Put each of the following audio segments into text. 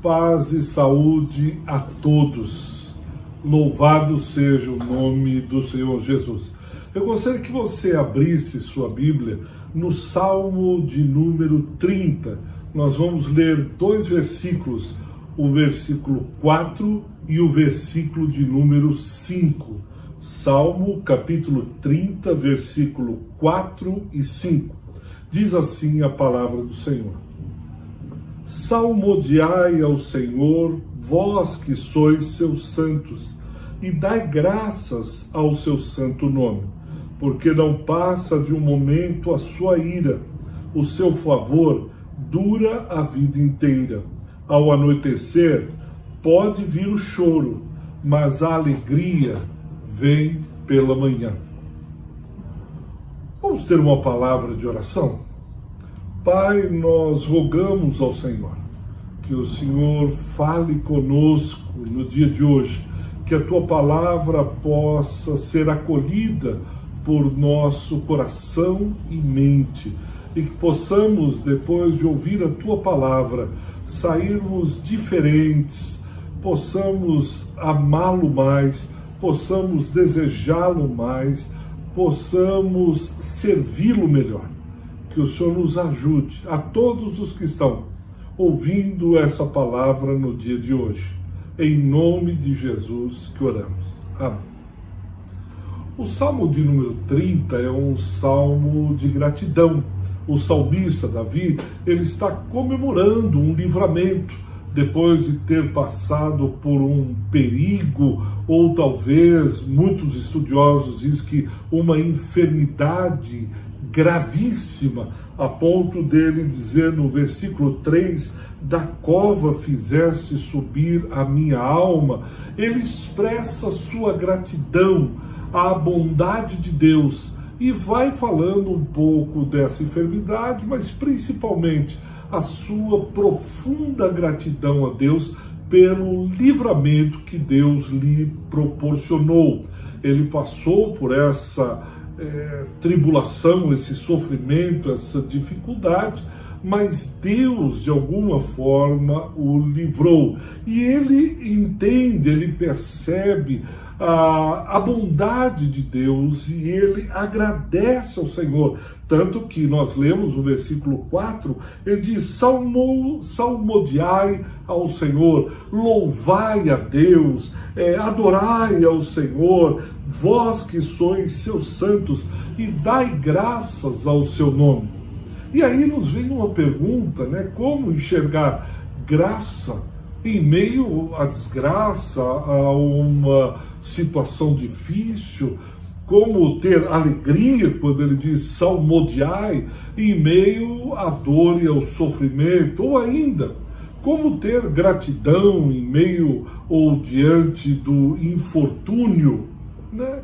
Paz e saúde a todos. Louvado seja o nome do Senhor Jesus. Eu gostaria que você abrisse sua Bíblia no Salmo de número 30. Nós vamos ler dois versículos, o versículo 4 e o versículo de número 5. Salmo capítulo 30, versículo 4 e 5. Diz assim a palavra do Senhor. Salmodiai ao Senhor, vós que sois seus santos, e dai graças ao seu santo nome, porque não passa de um momento a sua ira, o seu favor dura a vida inteira. Ao anoitecer pode vir o choro, mas a alegria vem pela manhã. Vamos ter uma palavra de oração? Pai, nós rogamos ao Senhor que o Senhor fale conosco no dia de hoje, que a Tua palavra possa ser acolhida por nosso coração e mente, e que possamos, depois de ouvir a Tua palavra, sairmos diferentes, possamos amá-lo mais, possamos desejá-lo mais, possamos servi-lo melhor. Que o Senhor nos ajude, a todos os que estão ouvindo essa palavra no dia de hoje. Em nome de Jesus que oramos. Amém. O Salmo de número 30 é um salmo de gratidão. O salmista Davi, ele está comemorando um livramento, depois de ter passado por um perigo, ou talvez muitos estudiosos dizem que uma enfermidade gravíssima, a ponto dele dizer no versículo 3, da cova fizeste subir a minha alma. Ele expressa sua gratidão à bondade de Deus e vai falando um pouco dessa enfermidade, mas principalmente a sua profunda gratidão a Deus pelo livramento que Deus lhe proporcionou. Ele passou por essa tribulação, esse sofrimento, essa dificuldade, mas Deus de alguma forma o livrou. E ele entende, ele percebe a bondade de Deus e ele agradece ao Senhor. Tanto que nós lemos o versículo 4, ele diz: salmodiai ao Senhor, louvai a Deus, adorai ao Senhor, vós que sois seus santos, e dai graças ao seu nome. E aí nos vem uma pergunta, né? Como enxergar graça em meio à desgraça, a uma situação difícil? Como ter alegria, quando ele diz salmodiai, em meio à dor e ao sofrimento? Ou ainda, como ter gratidão em meio ou diante do infortúnio? Né?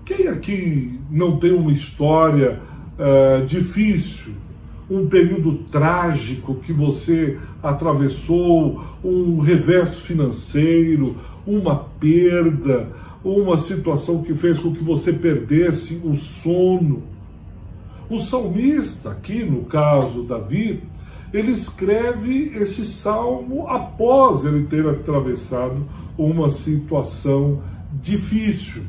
Quem aqui não tem uma história difícil? Um período trágico que você atravessou, um revés financeiro, uma perda, uma situação que fez com que você perdesse o sono. O salmista, aqui no caso Davi, ele escreve esse salmo após ele ter atravessado uma situação difícil,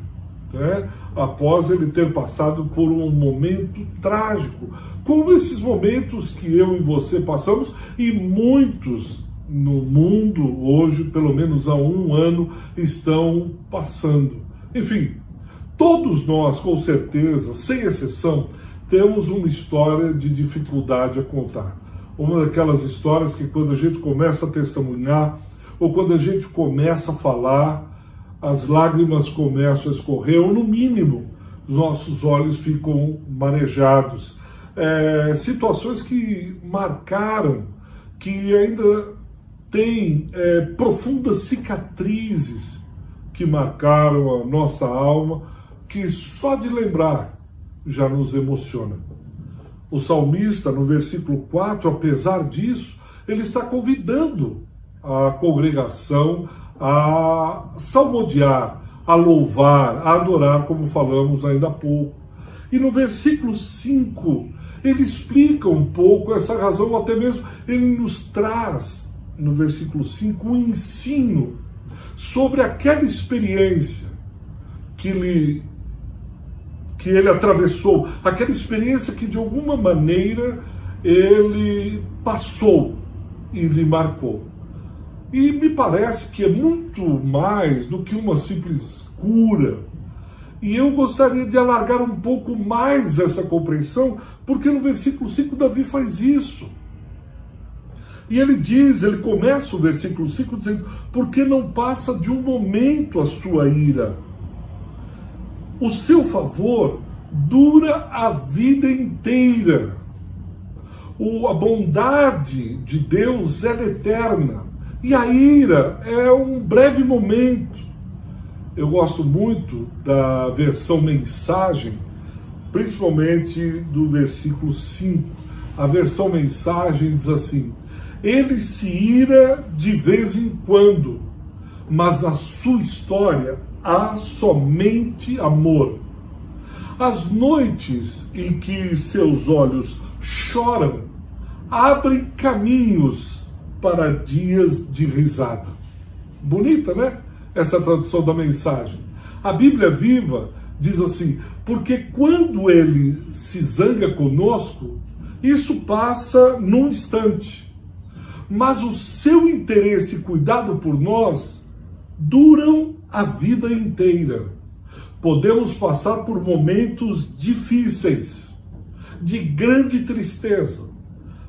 né? Após ele ter passado por um momento trágico, como esses momentos que eu e você passamos, e muitos no mundo hoje, pelo menos há um ano, estão passando. Enfim, todos nós, com certeza, sem exceção, temos uma história de dificuldade a contar. Uma daquelas histórias que quando a gente começa a testemunhar, ou quando a gente começa a falar, as lágrimas começam a escorrer, ou no mínimo, os nossos olhos ficam marejados. Situações que marcaram, que ainda têm profundas cicatrizes que marcaram a nossa alma, que só de lembrar já nos emociona. O salmista, no versículo 4, apesar disso, ele está convidando a congregação a salmodiar, a louvar, a adorar, como falamos ainda há pouco. E no versículo 5, ele explica um pouco essa razão, ou até mesmo ele nos traz no versículo 5, um ensino sobre aquela experiência que ele atravessou, aquela experiência que de alguma maneira ele passou e lhe marcou. E me parece que é muito mais do que uma simples cura. E eu gostaria de alargar um pouco mais essa compreensão, porque no versículo 5 Davi faz isso. E ele começa o versículo 5 dizendo: porque não passa de um momento a sua ira. O seu favor dura a vida inteira. A bondade de Deus é eterna. E a ira é um breve momento. Eu gosto muito da versão mensagem, principalmente do versículo 5. A versão mensagem diz assim: ele se ira de vez em quando, mas na sua história há somente amor. As noites em que seus olhos choram abrem caminhos para dias de risada. Bonita, né? Essa tradução da mensagem. A Bíblia Viva diz assim: porque quando ele se zanga conosco, isso passa num instante. Mas o seu interesse e cuidado por nós duram a vida inteira. Podemos passar por momentos difíceis, de grande tristeza,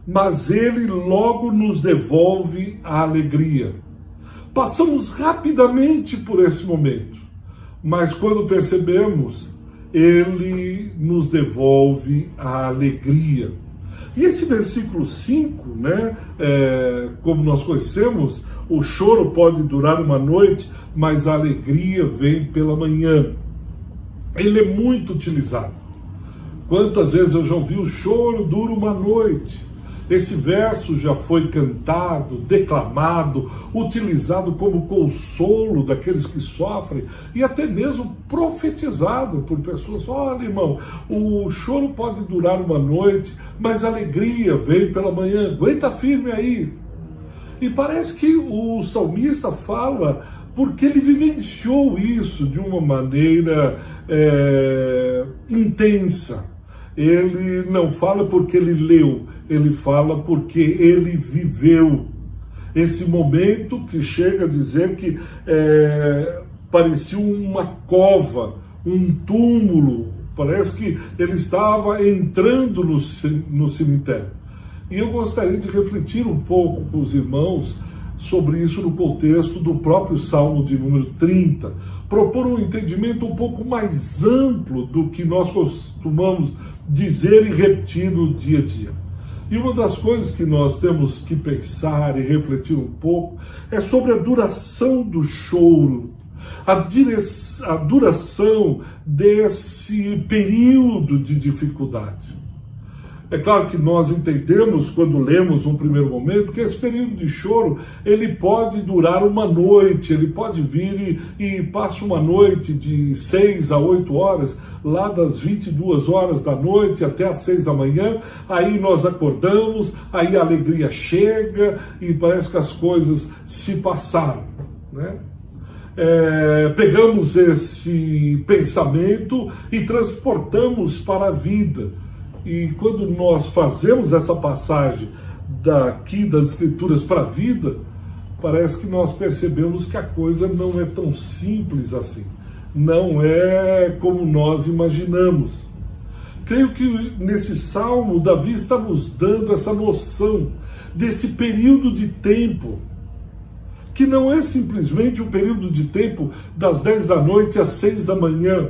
mas ele logo nos devolve a alegria. Passamos rapidamente por esse momento, mas quando percebemos, ele nos devolve a alegria. E esse versículo 5, né, como nós conhecemos, o choro pode durar uma noite, mas a alegria vem pela manhã. Ele é muito utilizado. Quantas vezes eu já ouvi: o choro dura uma noite. Esse verso já foi cantado, declamado, utilizado como consolo daqueles que sofrem e até mesmo profetizado por pessoas. Olha, irmão, o choro pode durar uma noite, mas a alegria vem pela manhã. Aguenta firme aí. E parece que o salmista fala porque ele vivenciou isso de uma maneira intensa. Ele não fala porque ele leu, ele fala porque ele viveu esse momento que chega a dizer que parecia uma cova, um túmulo. Parece que ele estava entrando no cemitério. E eu gostaria de refletir um pouco com os irmãos sobre isso no contexto do próprio Salmo de número 30, propor um entendimento um pouco mais amplo do que nós costumamos dizer e repetir no dia a dia. E uma das coisas que nós temos que pensar e refletir um pouco é sobre a duração do choro, a duração desse período de dificuldade. É claro que nós entendemos, quando lemos um primeiro momento, que esse período de choro, ele pode durar uma noite, ele pode vir e passa uma noite de 6 a 8 horas, lá das 22 horas da noite até as 6 da manhã, aí nós acordamos, aí a alegria chega e parece que as coisas se passaram, né? Pegamos esse pensamento e transportamos para a vida. E quando nós fazemos essa passagem daqui das Escrituras para a vida, parece que nós percebemos que a coisa não é tão simples assim. Não é como nós imaginamos. Creio que nesse salmo, Davi está nos dando essa noção desse período de tempo, que não é simplesmente um período de tempo das 10 da noite às 6 da manhã.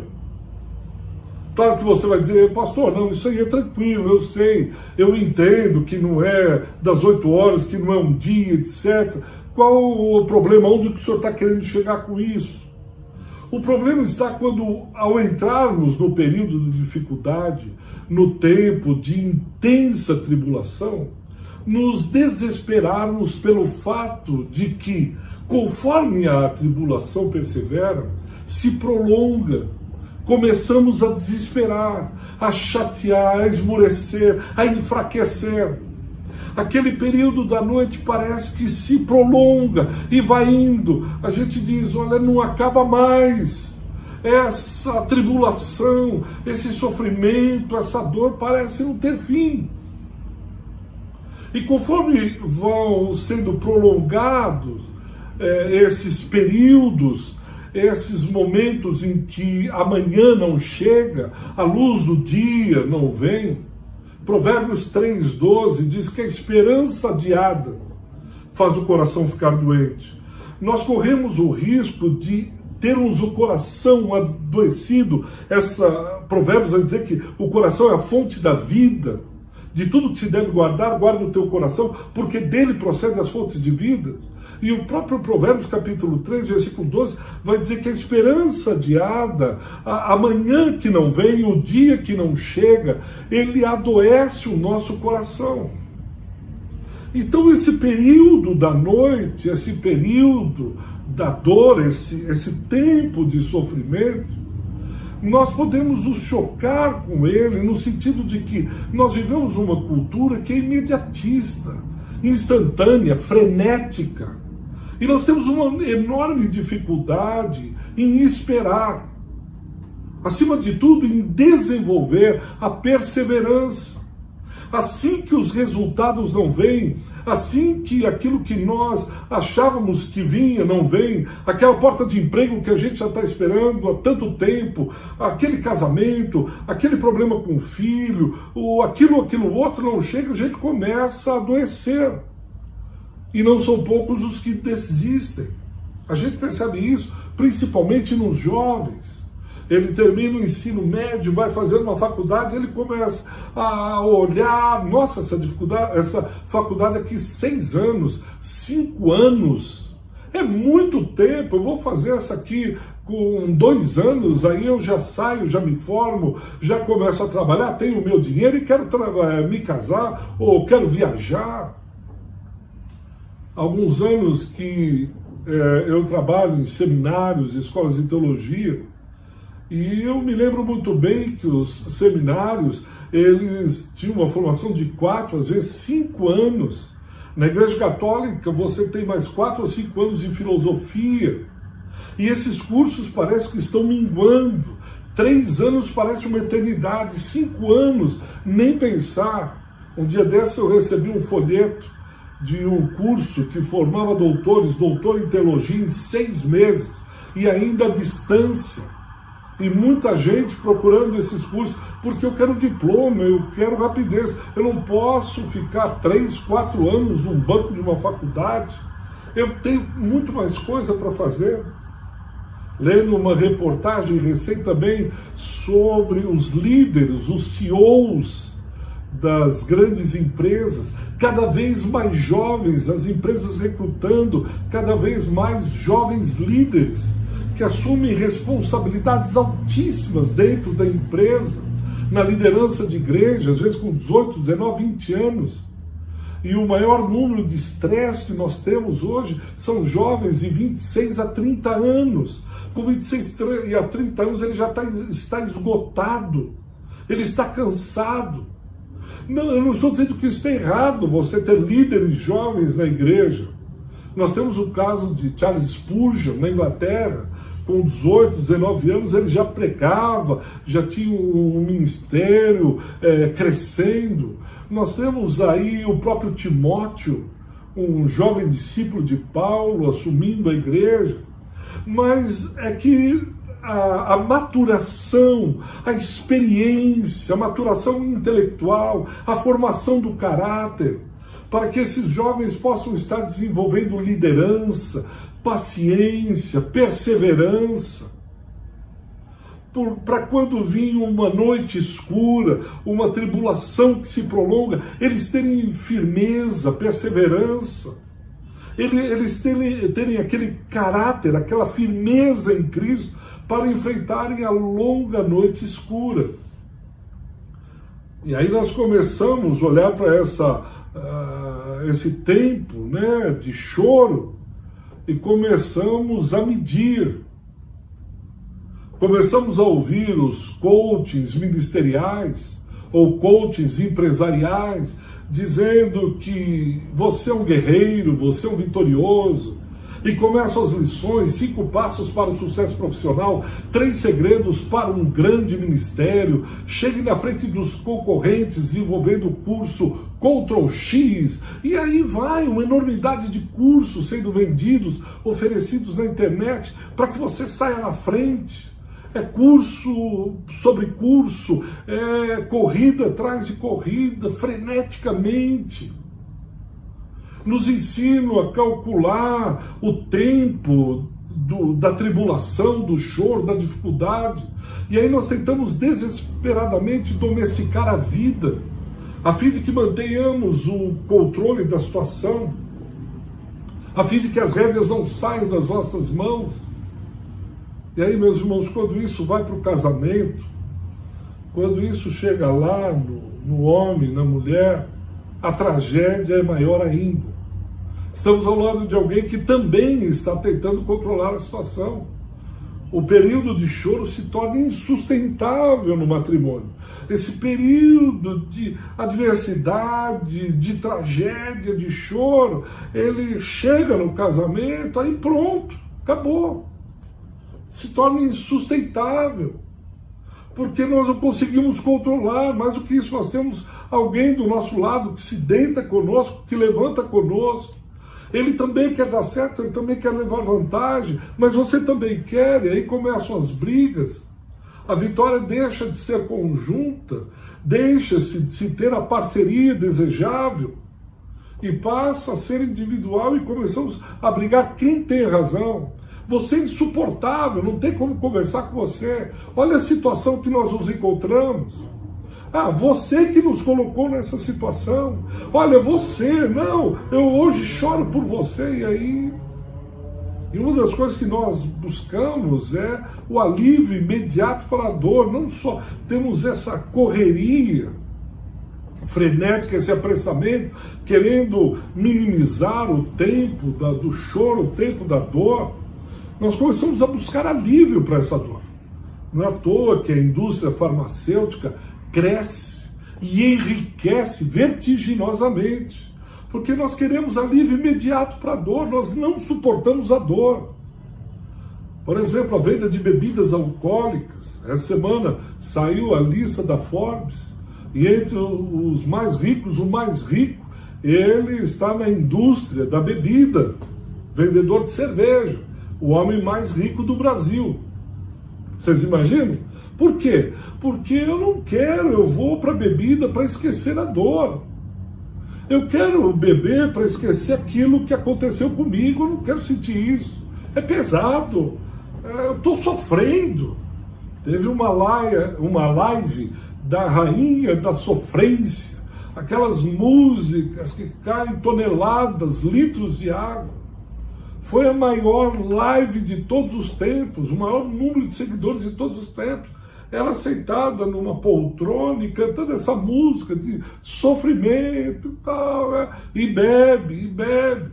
Claro que você vai dizer: pastor, não, isso aí é tranquilo, eu sei, eu entendo que não é das 8 horas, que não é um dia, etc. Qual o problema? Onde que o senhor está querendo chegar com isso? O problema está quando, ao entrarmos no período de dificuldade, no tempo de intensa tribulação, nos desesperarmos pelo fato de que, conforme a tribulação persevera, se prolonga. Começamos a desesperar, a chatear, a esmorecer, a enfraquecer. Aquele período da noite parece que se prolonga e vai indo. A gente diz, olha, não acaba mais. Essa tribulação, esse sofrimento, essa dor parece não ter fim. E conforme vão sendo prolongados esses períodos, esses momentos em que amanhã não chega, a luz do dia não vem, Provérbios 3,12 diz que a esperança adiada faz o coração ficar doente. Nós corremos o risco de termos o coração adoecido. Provérbios vai dizer que o coração é a fonte da vida. De tudo que se deve guardar, guarda o teu coração, porque dele procedem as fontes de vida. E o próprio Provérbios capítulo 3, versículo 12, vai dizer que a esperança adiada, amanhã que não vem, o dia que não chega, ele adoece o nosso coração. Então esse período da noite, esse período da dor, esse tempo de sofrimento, nós podemos nos chocar com ele no sentido de que nós vivemos uma cultura que é imediatista, instantânea, frenética. E nós temos uma enorme dificuldade em esperar. Acima de tudo, em desenvolver a perseverança. Assim que os resultados não vêm, assim que aquilo que nós achávamos que vinha não vem, aquela porta de emprego que a gente já está esperando há tanto tempo, aquele casamento, aquele problema com o filho, ou aquilo outro não chega, a gente começa a adoecer. E não são poucos os que desistem. A gente percebe isso principalmente nos jovens. Ele termina o ensino médio, vai fazer uma faculdade, ele começa a olhar, nossa, essa faculdade aqui, 6 anos, 5 anos, é muito tempo, eu vou fazer essa aqui com 2 anos, aí eu já saio, já me formo, já começo a trabalhar, tenho o meu dinheiro e quero me casar, ou quero viajar. Há alguns anos que eu trabalho em seminários, escolas de teologia, e eu me lembro muito bem que os seminários, eles tinham uma formação de 4, às vezes 5 anos. Na Igreja Católica você tem mais 4 ou 5 anos de filosofia. E esses cursos parece que estão minguando. 3 anos parece uma eternidade, 5 anos, nem pensar. Um dia desse eu recebi um folheto de um curso que formava doutores, doutor em teologia em 6 meses, e ainda à distância. E muita gente procurando esses cursos, porque eu quero diploma, eu quero rapidez. Eu não posso ficar 3, 4 anos num banco de uma faculdade. Eu tenho muito mais coisa para fazer. Lendo uma reportagem recente também sobre os líderes, os CEOs das grandes empresas, cada vez mais jovens, as empresas recrutando cada vez mais jovens líderes, que assumem responsabilidades altíssimas dentro da empresa, na liderança de igreja, às vezes com 18, 19, 20 anos. E o maior número de estresse que nós temos hoje são jovens de 26 a 30 anos. Com 26 a 30 anos ele já está esgotado, ele está cansado. Não, eu não estou dizendo que isso é errado, você ter líderes jovens na igreja. Nós temos o caso de Charles Spurgeon, na Inglaterra, com 18, 19 anos ele já pregava, já tinha um ministério crescendo. Nós temos aí o próprio Timóteo, um jovem discípulo de Paulo, assumindo a igreja. Mas é que a maturação, a experiência, a maturação intelectual, a formação do caráter, para que esses jovens possam estar desenvolvendo liderança, paciência, perseverança, para quando vir uma noite escura, uma tribulação que se prolonga, eles terem firmeza, perseverança, eles terem aquele caráter, aquela firmeza em Cristo, para enfrentarem a longa noite escura. E aí nós começamos a olhar para esse tempo, né, de choro, e começamos a medir. Começamos a ouvir os coachings ministeriais, ou coachings empresariais, dizendo que você é um guerreiro, você é um vitorioso. E começam as lições: 5 passos para o sucesso profissional, 3 segredos para um grande ministério. Chegue na frente dos concorrentes desenvolvendo o curso Ctrl X. E aí vai uma enormidade de cursos sendo vendidos, oferecidos na internet, para que você saia na frente. É curso sobre curso, é corrida atrás de corrida, freneticamente. Nos ensinam a calcular o tempo da tribulação, do choro, da dificuldade. E aí nós tentamos desesperadamente domesticar a vida, a fim de que mantenhamos o controle da situação, a fim de que as rédeas não saiam das nossas mãos. E aí, meus irmãos, quando isso vai para o casamento, quando isso chega lá no homem, na mulher, a tragédia é maior ainda. Estamos ao lado de alguém que também está tentando controlar a situação. O período de choro se torna insustentável no matrimônio. Esse período de adversidade, de tragédia, de choro, ele chega no casamento, aí pronto, acabou. Se torna insustentável. Porque nós não conseguimos controlar. Mais do que isso, nós temos alguém do nosso lado que se deita conosco, que levanta conosco. Ele também quer dar certo, ele também quer levar vantagem, mas você também quer, e aí começam as brigas. A vitória deixa de ser conjunta, deixa-se de se ter a parceria desejável e passa a ser individual, e começamos a brigar quem tem razão. Você é insuportável, não tem como conversar com você. Olha a situação que nós nos encontramos. Ah, você que nos colocou nessa situação. Olha, você, não, eu hoje choro por você. E aí, e uma das coisas que nós buscamos é o alívio imediato para a dor. Não só temos essa correria frenética, esse apressamento, querendo minimizar o tempo do choro, o tempo da dor. Nós começamos a buscar alívio para essa dor. Não é à toa que a indústria farmacêutica cresce e enriquece vertiginosamente, porque nós queremos alívio imediato para a dor, nós não suportamos a dor. Por exemplo, a venda de bebidas alcoólicas. Essa semana saiu a lista da Forbes, e entre os mais ricos, o mais rico, ele está na indústria da bebida, vendedor de cerveja, o homem mais rico do Brasil. Vocês imaginam? Por quê? Porque eu não quero, eu vou para a bebida para esquecer a dor. Eu quero beber para esquecer aquilo que aconteceu comigo, eu não quero sentir isso. É pesado, eu estou sofrendo. Teve uma live da rainha da sofrência, aquelas músicas que caem toneladas, litros de água. Foi a maior live de todos os tempos, o maior número de seguidores de todos os tempos. Ela sentada numa poltrona e cantando essa música de sofrimento e tal, e bebe, e bebe.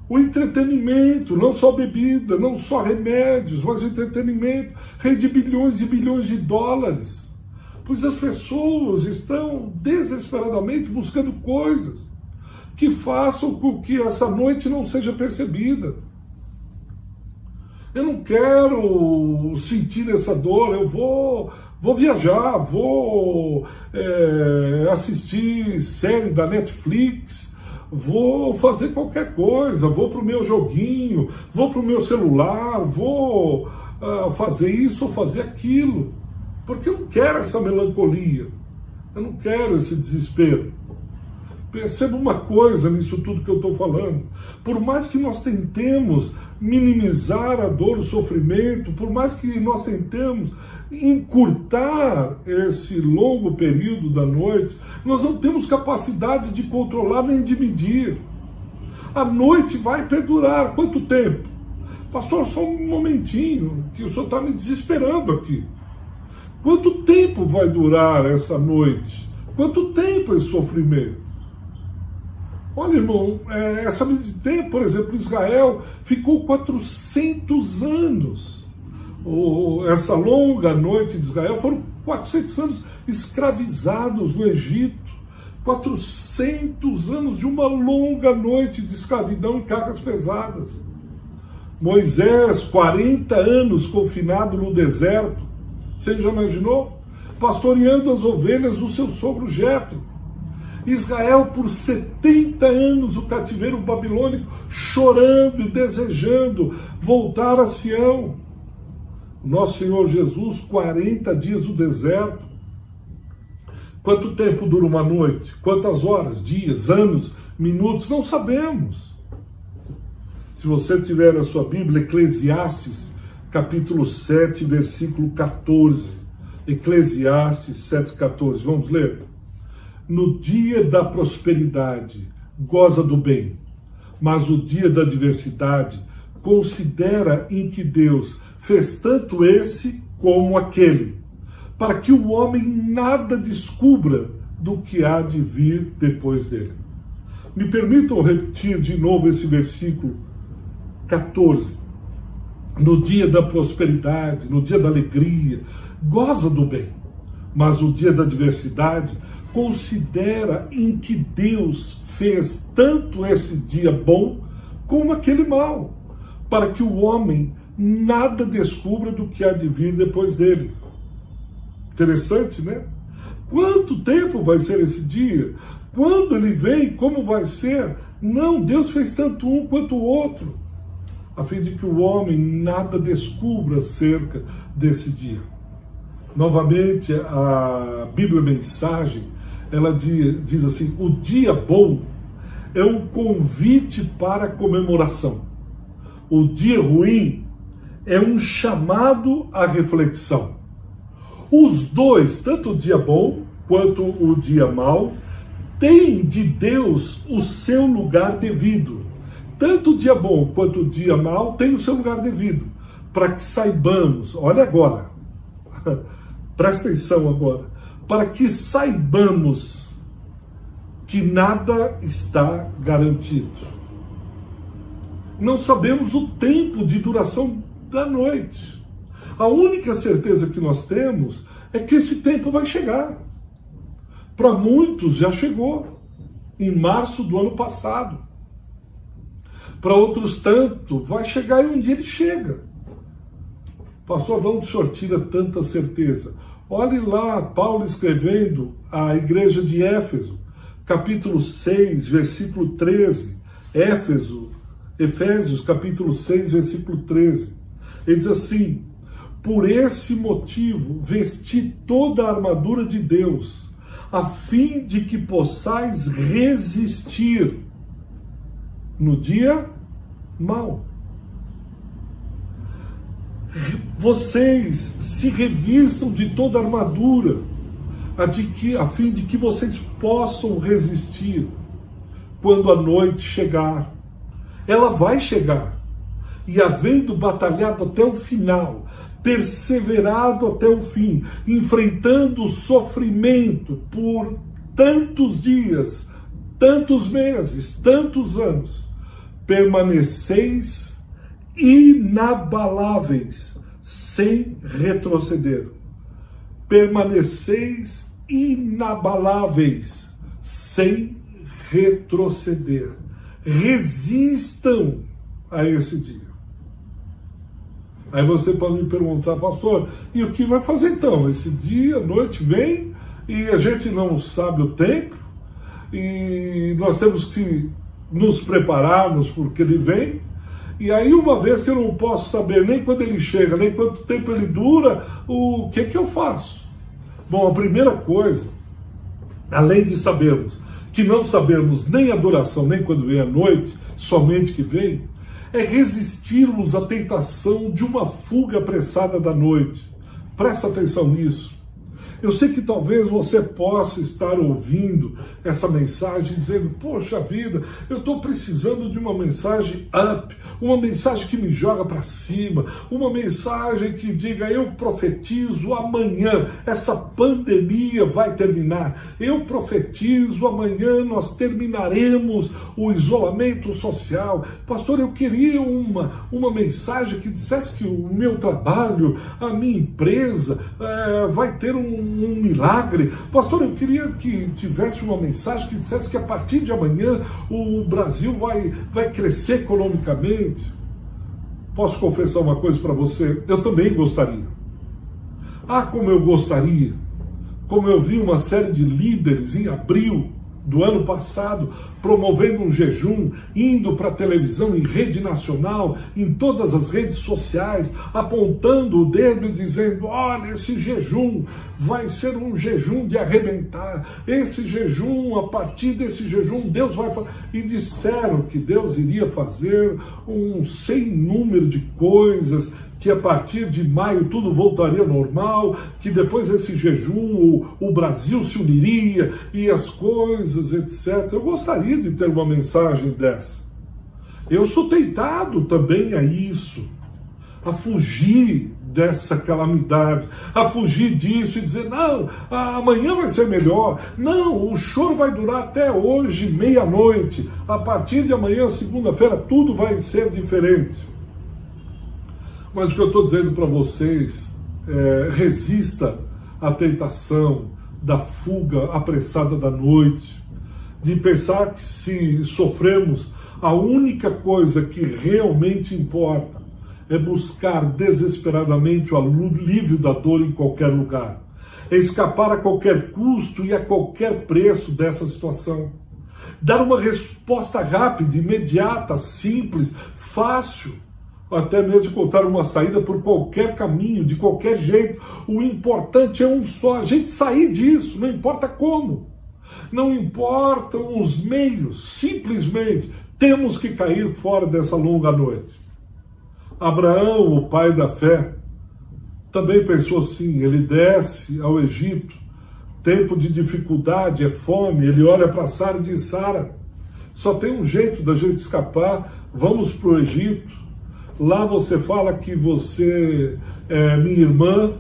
O entretenimento, não só bebida, não só remédios, mas o entretenimento rende bilhões e bilhões de dólares. Pois as pessoas estão desesperadamente buscando coisas que façam com que essa noite não seja percebida. Eu não quero sentir essa dor, eu vou viajar, vou assistir série da Netflix, vou fazer qualquer coisa, vou para o meu joguinho, vou para o meu celular, vou fazer isso ou fazer aquilo, porque eu não quero essa melancolia, eu não quero esse desespero. Perceba uma coisa nisso tudo que eu estou falando. Por mais que nós tentemos minimizar a dor, o sofrimento, por mais que nós tentemos encurtar esse longo período da noite, nós não temos capacidade de controlar nem de medir. A noite vai perdurar. Quanto tempo? Pastor, só um momentinho, que o senhor está me desesperando aqui. Quanto tempo vai durar essa noite? Quanto tempo esse sofrimento? Olha, irmão, essa medida de tempo, por exemplo, Israel ficou 400 anos. Essa longa noite de Israel foram 400 anos escravizados no Egito. 400 anos de uma longa noite de escravidão e cargas pesadas. Moisés, 40 anos confinado no deserto. Você já imaginou? Pastoreando as ovelhas do seu sogro Jetro. Israel, por 70 anos, o cativeiro babilônico, chorando e desejando voltar a Sião. Nosso Senhor Jesus, 40 dias no deserto. Quanto tempo dura uma noite? Quantas horas, dias, anos, minutos? Não sabemos. Se você tiver a sua Bíblia, Eclesiastes, capítulo 7, versículo 14. Eclesiastes 7, 14. Vamos ler? No dia da prosperidade, goza do bem, mas no dia da adversidade, considera em que Deus fez tanto esse como aquele, para que o homem nada descubra do que há de vir depois dele. Me permitam repetir de novo esse versículo 14. No dia da prosperidade, no dia da alegria, goza do bem, mas no dia da adversidade, considera em que Deus fez tanto esse dia bom como aquele mau, para que o homem nada descubra do que há de vir depois dele. Interessante, né? Quanto tempo vai ser esse dia? Quando ele vem, como vai ser? Não, Deus fez tanto um quanto o outro, a fim de que o homem nada descubra acerca desse dia. Novamente, a Bíblia Mensagem, ela diz assim: o dia bom é um convite para a comemoração. O dia ruim é um chamado à reflexão. Os dois, tanto o dia bom quanto o dia mau, têm de Deus o seu lugar devido. Tanto o dia bom quanto o dia mau têm o seu lugar devido, para que saibamos, olha agora, presta atenção agora, para que saibamos que nada está garantido. Não sabemos o tempo de duração da noite. A única certeza que nós temos é que esse tempo vai chegar. Para muitos já chegou, em março do ano passado. Para outros tanto, vai chegar e um dia ele chega. Pastor, de onde o senhor tira tanta certeza? Olhe lá, Paulo escrevendo à igreja de Éfeso, capítulo 6, versículo 13. Efésios, capítulo 6, versículo 13. Ele diz assim: por esse motivo, vesti toda a armadura de Deus, a fim de que possais resistir no dia mau. Vocês se revistam de toda a armadura, a fim de que vocês possam resistir quando a noite chegar. Ela vai chegar. E havendo batalhado até o final, perseverado até o fim, enfrentando o sofrimento por tantos dias, tantos meses, tantos anos, permaneceis inabaláveis, sem retroceder. Permaneceis inabaláveis, sem retroceder. Resistam a esse dia. Aí você pode me perguntar: pastor, e o que vai fazer então? Esse dia, a noite vem e a gente não sabe o tempo e nós temos que nos prepararmos porque ele vem. E aí, uma vez que eu não posso saber nem quando ele chega, nem quanto tempo ele dura, o que eu faço? Bom, a primeira coisa, além de sabermos que não sabemos nem a duração, nem quando vem a noite, somente que vem, é resistirmos à tentação de uma fuga apressada da noite. Presta atenção nisso. Eu sei que talvez você possa estar ouvindo essa mensagem dizendo: poxa vida, eu estou precisando de uma mensagem up, uma mensagem que me joga para cima, uma mensagem que diga: eu profetizo amanhã essa pandemia vai terminar, eu profetizo amanhã nós terminaremos o isolamento social. Pastor, eu queria uma mensagem que dissesse que o meu trabalho, a minha empresa vai ter um um milagre. Pastor, eu queria que tivesse uma mensagem que dissesse que a partir de amanhã o Brasil vai crescer economicamente. Posso confessar uma coisa para você? Eu também gostaria. Como eu gostaria. Como eu vi uma série de líderes em abril do ano passado, promovendo um jejum, indo para a televisão, em rede nacional, em todas as redes sociais, apontando o dedo e dizendo: olha, esse jejum vai ser um jejum de arrebentar, esse jejum, a partir desse jejum, Deus vai fazer. E disseram que Deus iria fazer um sem número de coisas, que a partir de maio tudo voltaria ao normal, que depois desse jejum o Brasil se uniria e as coisas, etc. Eu gostaria de ter uma mensagem dessa. Eu sou tentado também a isso, a fugir dessa calamidade, a fugir disso e dizer: não, amanhã vai ser melhor, não, o choro vai durar até hoje, meia-noite, a partir de amanhã, segunda-feira, tudo vai ser diferente. Mas o que eu estou dizendo para vocês resista à tentação da fuga apressada da noite, de pensar que se sofremos, a única coisa que realmente importa é buscar desesperadamente o alívio da dor em qualquer lugar, é escapar a qualquer custo e a qualquer preço dessa situação, dar uma resposta rápida, imediata, simples, fácil, até mesmo encontrar uma saída por qualquer caminho, de qualquer jeito. O importante é um só: a gente sair disso, não importa como, não importam os meios, simplesmente temos que cair fora dessa longa noite. Abraão, o pai da fé, também pensou assim. Ele desce ao Egito, tempo de dificuldade, é fome, ele olha para Sara e diz: Sara, só tem um jeito da gente escapar, vamos para o Egito. Lá você fala que você é minha irmã,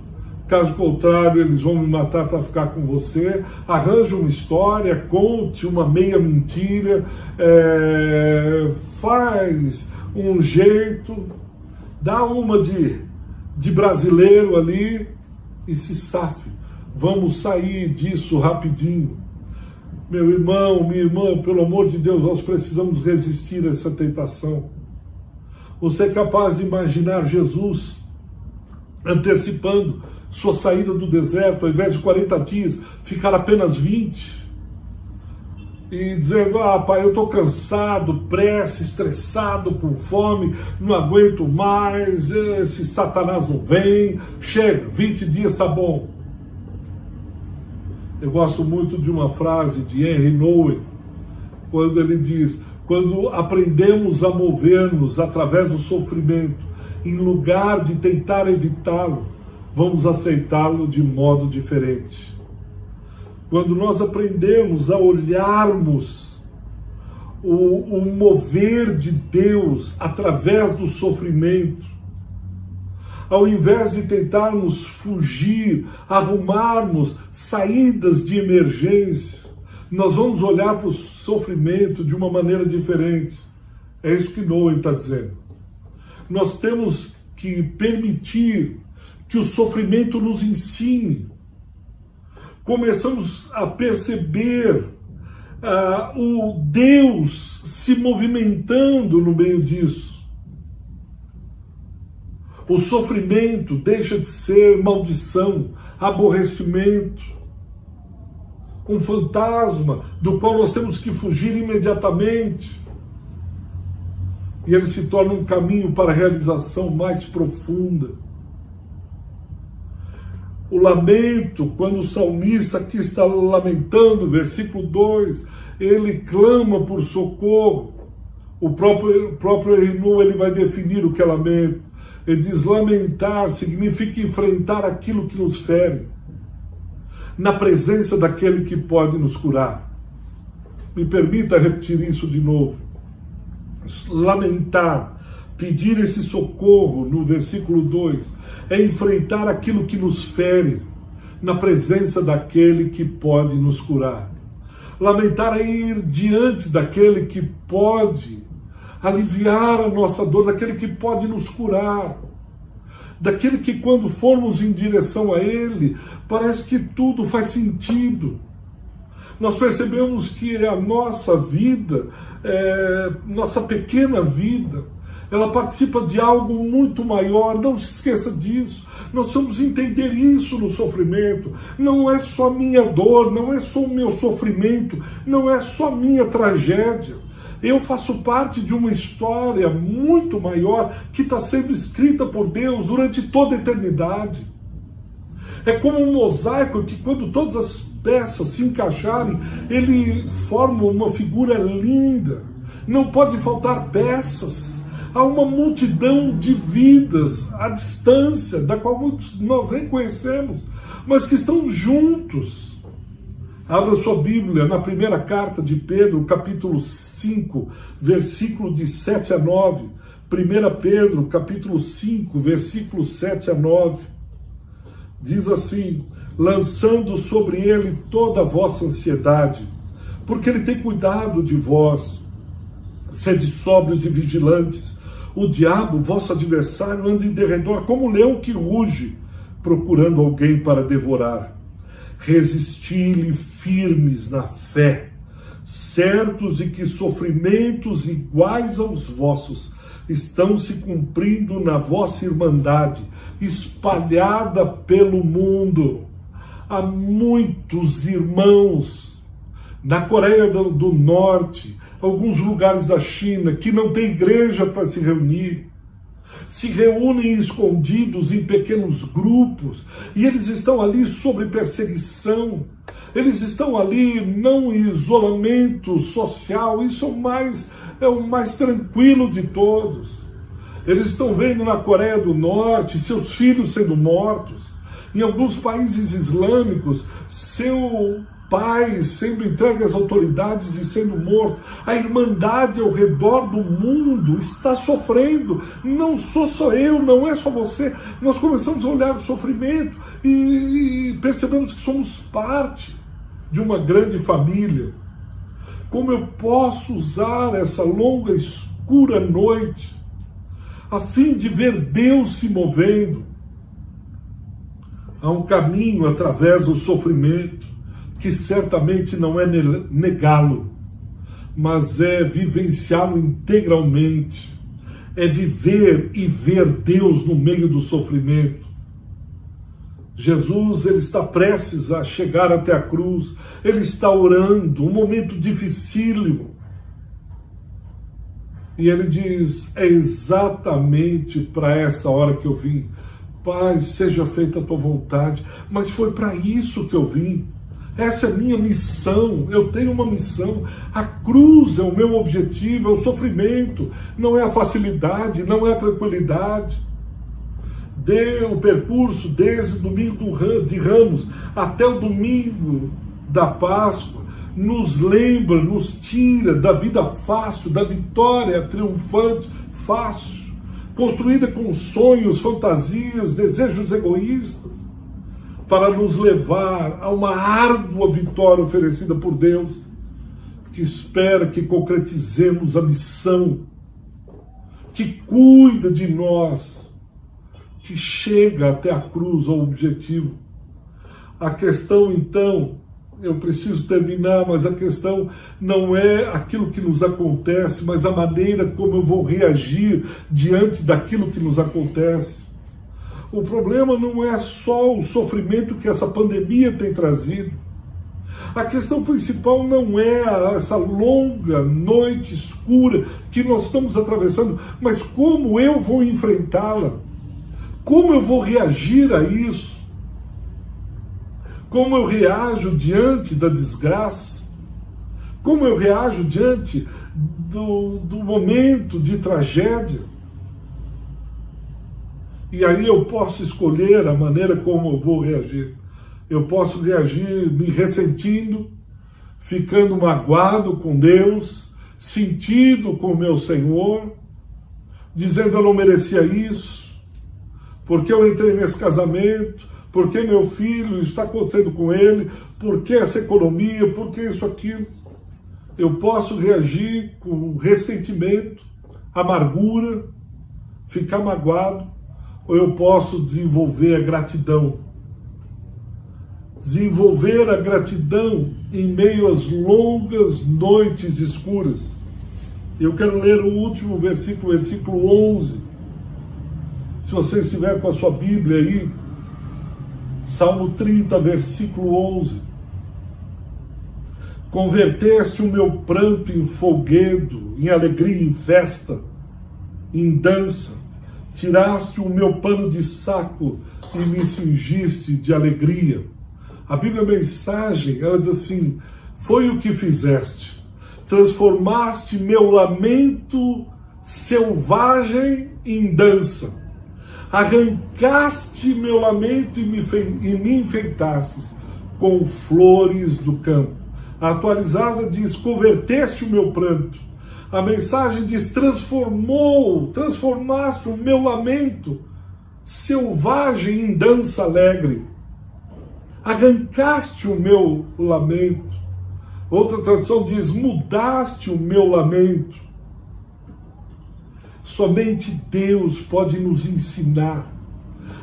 caso contrário eles vão me matar para ficar com você. Arranja uma história, conte uma meia mentira, faz um jeito, dá uma de brasileiro ali e se safe. Vamos sair disso rapidinho. Meu irmão, minha irmã, pelo amor de Deus, nós precisamos resistir a essa tentação. Você é capaz de imaginar Jesus antecipando sua saída do deserto, ao invés de 40 dias, ficar apenas 20? E dizendo: pai, eu estou cansado, pressa, estressado, com fome, não aguento mais, esse Satanás não vem, chega, 20 dias está bom. Eu gosto muito de uma frase de Henry Nouwen, quando ele diz: quando aprendemos a mover-nos através do sofrimento, em lugar de tentar evitá-lo, vamos aceitá-lo de modo diferente. Quando nós aprendemos a olharmos o mover de Deus através do sofrimento, ao invés de tentarmos fugir, arrumarmos saídas de emergência, nós vamos olhar para o sofrimento de uma maneira diferente. É isso que Nouwen está dizendo. Nós temos que permitir que o sofrimento nos ensine. Começamos a perceber o Deus se movimentando no meio disso. O sofrimento deixa de ser maldição, aborrecimento, um fantasma do qual nós temos que fugir imediatamente. E ele se torna um caminho para a realização mais profunda. O lamento, quando o salmista aqui está lamentando, versículo 2, ele clama por socorro. O próprio Erinu, ele vai definir o que é lamento. Ele diz: lamentar significa enfrentar aquilo que nos fere, na presença daquele que pode nos curar. Me permita repetir isso de novo. Lamentar, pedir esse socorro, no versículo 2, é enfrentar aquilo que nos fere, na presença daquele que pode nos curar. Lamentar é ir diante daquele que pode aliviar a nossa dor, daquele que pode nos curar. daquele que quando formos em direção a Ele, parece que tudo faz sentido. Nós percebemos que a nossa vida, nossa pequena vida, ela participa de algo muito maior. Não se esqueça disso. Nós vamos entender isso no sofrimento. Não é só minha dor, não é só o meu sofrimento, não é só minha tragédia. Eu faço parte de uma história muito maior que está sendo escrita por Deus durante toda a eternidade. É como um mosaico que, quando todas as peças se encaixarem, ele forma uma figura linda. Não pode faltar peças. Há uma multidão de vidas à distância, da qual muitos nós nem conhecemos, mas que estão juntos. Abra sua Bíblia na primeira carta de Pedro, capítulo 5, versículo de 7 a 9. 1 Pedro, capítulo 5, versículo 7 a 9. Diz assim: lançando sobre ele toda a vossa ansiedade, porque ele tem cuidado de vós. Sede sóbrios e vigilantes. O diabo, vosso adversário, anda em derredor como um leão que ruge, procurando alguém para devorar. Resisti-lhe firmes na fé, certos de que sofrimentos iguais aos vossos estão se cumprindo na vossa irmandade, espalhada pelo mundo. Há muitos irmãos na Coreia do Norte, alguns lugares da China, que não tem igreja para se reunir, se reúnem escondidos em pequenos grupos, e eles estão ali sob perseguição, eles estão ali não em isolamento social. Isso é o mais tranquilo de todos. Eles estão vendo na Coreia do Norte seus filhos sendo mortos, em alguns países islâmicos, seu pai sendo entregue às autoridades e sendo morto. A irmandade ao redor do mundo está sofrendo. Não sou só eu, não é só você. Nós começamos a olhar o sofrimento e percebemos que somos parte de uma grande família. Como eu posso usar essa longa, escura noite a fim de ver Deus se movendo? Há um caminho através do sofrimento, que certamente não é negá-lo, mas é vivenciá-lo integralmente, é viver e ver Deus no meio do sofrimento. Jesus, ele está prestes a chegar até a cruz, ele está orando, um momento dificílimo, e ele diz: é exatamente para essa hora que eu vim. Pai, seja feita a tua vontade. Mas foi para isso que eu vim. Essa é a minha missão. Eu tenho uma missão. A cruz é o meu objetivo, é o sofrimento, não é a facilidade, não é a tranquilidade. O percurso desde o domingo de Ramos até o domingo da Páscoa nos lembra, nos tira da vida fácil, da vitória triunfante fácil, construída com sonhos, fantasias, desejos egoístas, para nos levar a uma árdua vitória oferecida por Deus, que espera que concretizemos a missão, que cuida de nós, que chega até a cruz, ao objetivo. A questão, então, eu preciso terminar, mas a questão não é aquilo que nos acontece, mas a maneira como eu vou reagir diante daquilo que nos acontece. O problema não é só o sofrimento que essa pandemia tem trazido. A questão principal não é essa longa noite escura que nós estamos atravessando, mas como eu vou enfrentá-la, como eu vou reagir a isso. Como eu reajo diante da desgraça? Como eu reajo diante do momento de tragédia? E aí eu posso escolher a maneira como eu vou reagir. Eu posso reagir me ressentindo, ficando magoado com Deus, sentido com o meu Senhor, dizendo eu não merecia isso, porque eu entrei nesse casamento, por que meu filho, isso está acontecendo com ele, por que essa economia, por que isso, aquilo. Eu posso reagir com ressentimento, amargura, ficar magoado, ou eu posso desenvolver a gratidão. Desenvolver a gratidão em meio às longas noites escuras. Eu quero ler o último versículo, versículo 11. Se você estiver com a sua Bíblia aí, Salmo 30, versículo 11. Converteste o meu pranto em folguedo, em alegria, em festa, em dança. Tiraste o meu pano de saco e me cingiste de alegria. A Bíblia Mensagem, ela diz assim: foi o que fizeste. Transformaste meu lamento selvagem em dança. Arrancaste meu lamento e me enfeitastes com flores do campo. A atualizada diz: converteste o meu pranto. A Mensagem diz: transformaste o meu lamento selvagem em dança alegre. Arrancaste o meu lamento. Outra tradução diz: mudaste o meu lamento. Somente Deus pode nos ensinar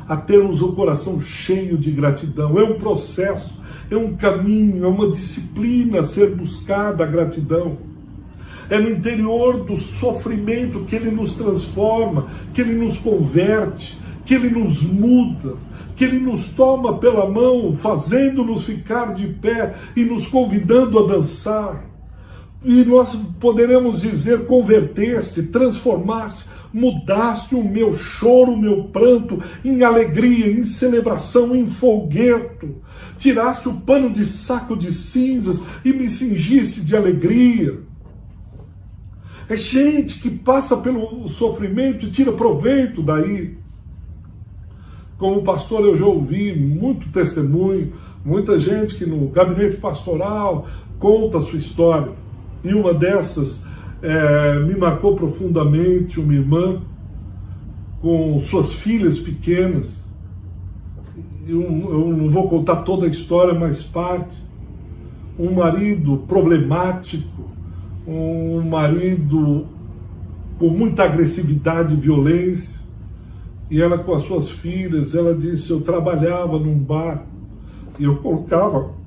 a termos o coração cheio de gratidão. É um processo, é um caminho, é uma disciplina a ser buscada a gratidão. É no interior do sofrimento que Ele nos transforma, que Ele nos converte, que Ele nos muda, que Ele nos toma pela mão, fazendo-nos ficar de pé e nos convidando a dançar. E nós poderemos dizer: converteste, transformaste, mudaste o meu choro, o meu pranto em alegria, em celebração, em folguedo. Tiraste o pano de saco de cinzas e me cingiste de alegria. É gente que passa pelo sofrimento e tira proveito daí. Como pastor, eu já ouvi muito testemunho, muita gente que no gabinete pastoral conta a sua história. E uma dessas me marcou profundamente, uma irmã com suas filhas pequenas. Eu não vou contar toda a história, mas parte. Um marido problemático, um marido com muita agressividade e violência. E ela com as suas filhas, ela disse: eu trabalhava num bar e eu colocava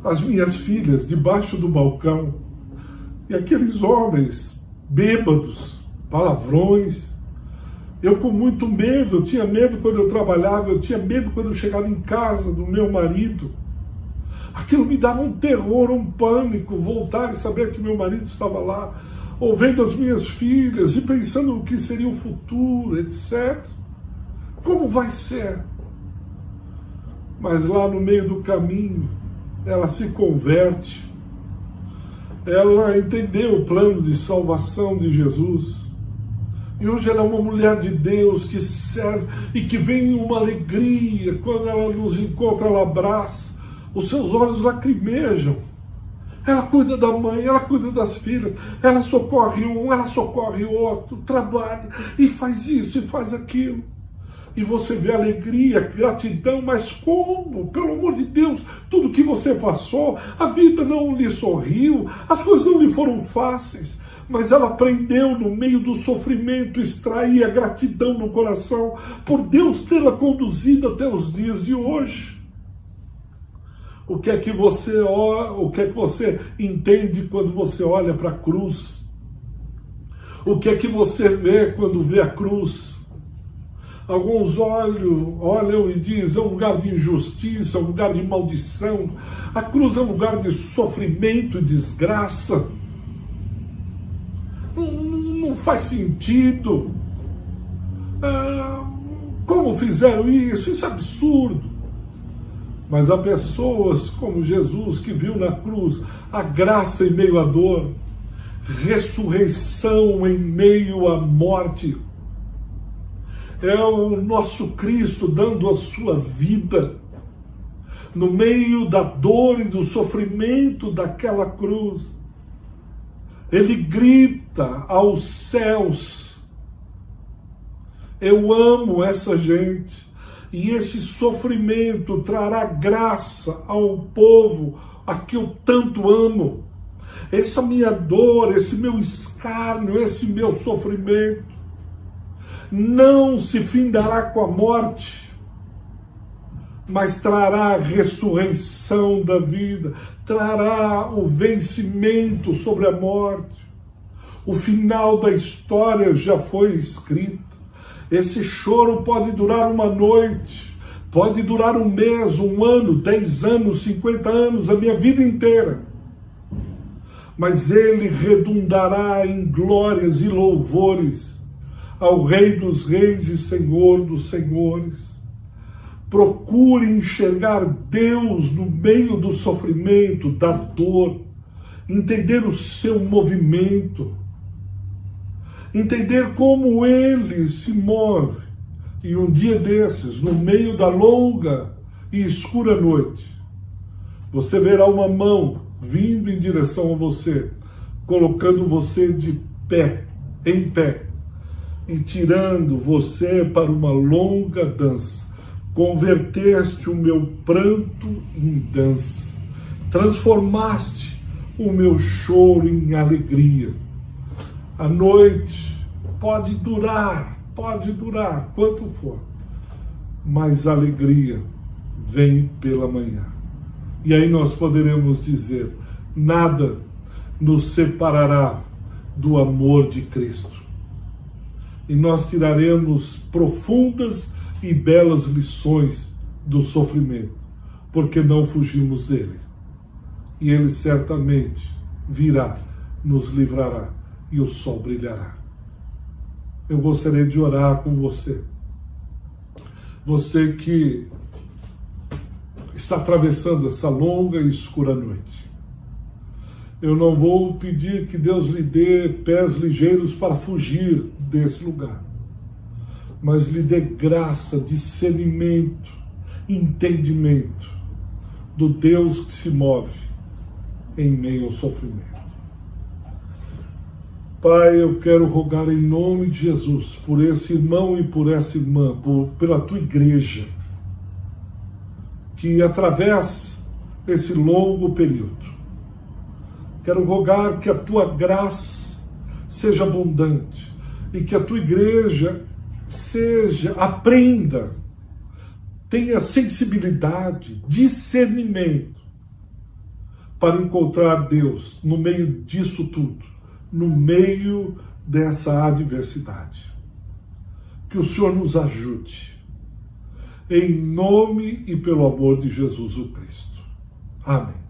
as minhas filhas debaixo do balcão, e aqueles homens bêbados, palavrões, eu com muito medo, eu tinha medo quando eu trabalhava, eu tinha medo quando eu chegava em casa do meu marido. Aquilo me dava um terror, um pânico, voltar e saber que meu marido estava lá, ouvindo as minhas filhas e pensando no que seria o futuro, etc. Como vai ser? Mas lá no meio do caminho, ela se converte, ela entendeu o plano de salvação de Jesus, e hoje ela é uma mulher de Deus que serve e que vem uma alegria. Quando ela nos encontra, ela abraça, os seus olhos lacrimejam. Ela cuida da mãe, ela cuida das filhas, ela socorre um, ela socorre o outro, trabalha e faz isso e faz aquilo. E você vê alegria, gratidão, mas como? Pelo amor de Deus, tudo que você passou, a vida não lhe sorriu, as coisas não lhe foram fáceis, mas ela aprendeu no meio do sofrimento extrair a gratidão no coração, por Deus tê-la conduzido até os dias de hoje. O que é que você entende quando você olha para a cruz? O que é que você vê quando vê a cruz? Alguns olham e dizem: é um lugar de injustiça, é um lugar de maldição. A cruz é um lugar de sofrimento e desgraça. Não faz sentido. Como fizeram isso? Isso é absurdo. Mas há pessoas como Jesus que viu na cruz a graça em meio à dor, ressurreição em meio à morte. É o nosso Cristo dando a sua vida no meio da dor e do sofrimento daquela cruz. Ele grita aos céus: eu amo essa gente, e esse sofrimento trará graça ao povo a que eu tanto amo. Essa minha dor, esse meu escárnio, esse meu sofrimento não se findará com a morte, mas trará a ressurreição da vida, trará o vencimento sobre a morte. O final da história já foi escrito. Esse choro pode durar uma noite, pode durar um mês, um ano, 10 anos, 50 anos, a minha vida inteira. Mas ele redundará em glórias e louvores ao Rei dos Reis e Senhor dos Senhores. Procure enxergar Deus no meio do sofrimento, da dor, entender o seu movimento, entender como ele se move. E um dia desses, no meio da longa e escura noite, você verá uma mão vindo em direção a você, colocando você de pé, em pé, e tirando você para uma longa dança. Converteste o meu pranto em dança, transformaste o meu choro em alegria. A noite pode durar quanto for, mas a alegria vem pela manhã. E aí nós poderemos dizer: nada nos separará do amor de Cristo. E nós tiraremos profundas e belas lições do sofrimento, porque não fugimos dele. E ele certamente virá, nos livrará, e o sol brilhará. Eu gostaria de orar com você. Você que está atravessando essa longa e escura noite. Eu não vou pedir que Deus lhe dê pés ligeiros para fugir desse lugar, mas lhe dê graça, discernimento, entendimento do Deus que se move em meio ao sofrimento. Pai, eu quero rogar em nome de Jesus por esse irmão e por essa irmã, pela tua igreja, que atravessa esse longo período. Quero rogar que a tua graça seja abundante e que a tua igreja aprenda, tenha sensibilidade, discernimento para encontrar Deus no meio disso tudo, no meio dessa adversidade. Que o Senhor nos ajude, em nome e pelo amor de Jesus o Cristo. Amém.